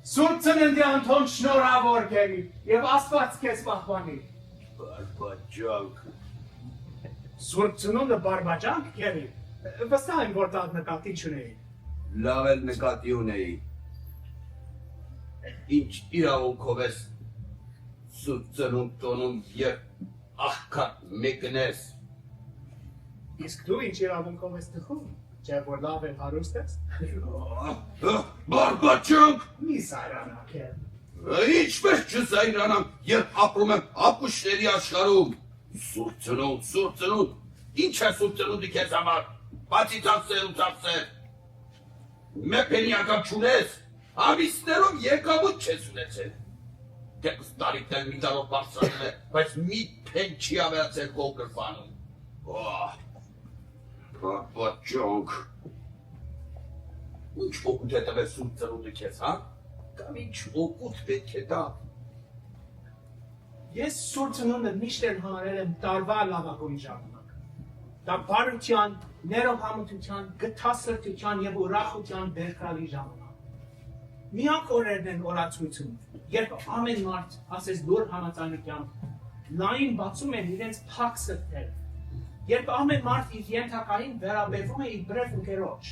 Սուրբ ծննդի Անտոն շնորհավոր գերի եւ Աստված քեզ պահպանի։ Բարբաջանք։ Սուրբ ծնունդը բարբաջանք գերի։ Վստահ եմ, որ դա նկատի չունեի։ Լավ էլ նկատի ունեի։ Ինչ իրավունքով ես Սուրբ ծնունդ տոնում եւ աղքատ մեկնես։ Իսկ դու ինչ իրավունքով ես տխում, չէ՞ որ լավ է հարուստ ես։ Բարբաջանք։ Մի սայրանա քեզ։ Ինչպես չզայրանամ, երբ ապրում եմ ապուշների աշխարհում։ Սուրբ ծնունդ, ինչ է սուրբ ծնունդի քեզ համար, բացի ծախսեր ու ծախսեր։ Մեկ անգամ չունես, ամիսներով եկամուտ չես ունեցել։ Դեպս տարիքներ մի տարով բարձրացել է, բայց մի փեն չի ավերացել քո գրպանում։ Բարբաջանք։ Ինչ օգուտ է տվել սուրբ ծնունդը քեզ, հա? Կամ ինչ օգուտ պետք է տա։ Ես սուրբ ծնունդը միշտ էլ համարել եմ տարվա լավագույն ժամանակ։ Դա բարության, ներողամտության, գթասրտության եւ ուրախության բերքալի ժամանակ։ Միակ օրերն են օրացույցում, երբ ամեն մարդ, ասես դուր համաձայնությամբ, լայն բացում են իրենց փակ սրտերը, երբ ամեն մարդ իր ենթակային վերաբերվում է իր բրև ու կերոջ։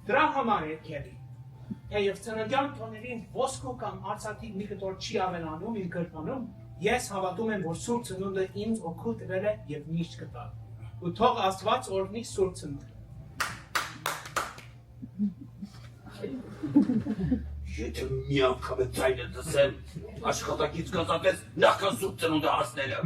Դրա համար է քերի։ Եվ ծննդյան տոներին ոսկու կամ արծաթի մի կտոր չի ավելանում իր գրպանում, ես հավատում եմ, որ սուրբ ծնունդը ինձ օգուտ տվել է եւ միշտ կտա։ Ու թող Աստված օրհնի սուրբ ծնունդը։ Եթե մի անգամ է ձայնը դսեմ, աշխատակից կազատես նախքան սուրբ ծնունդը հասնելը։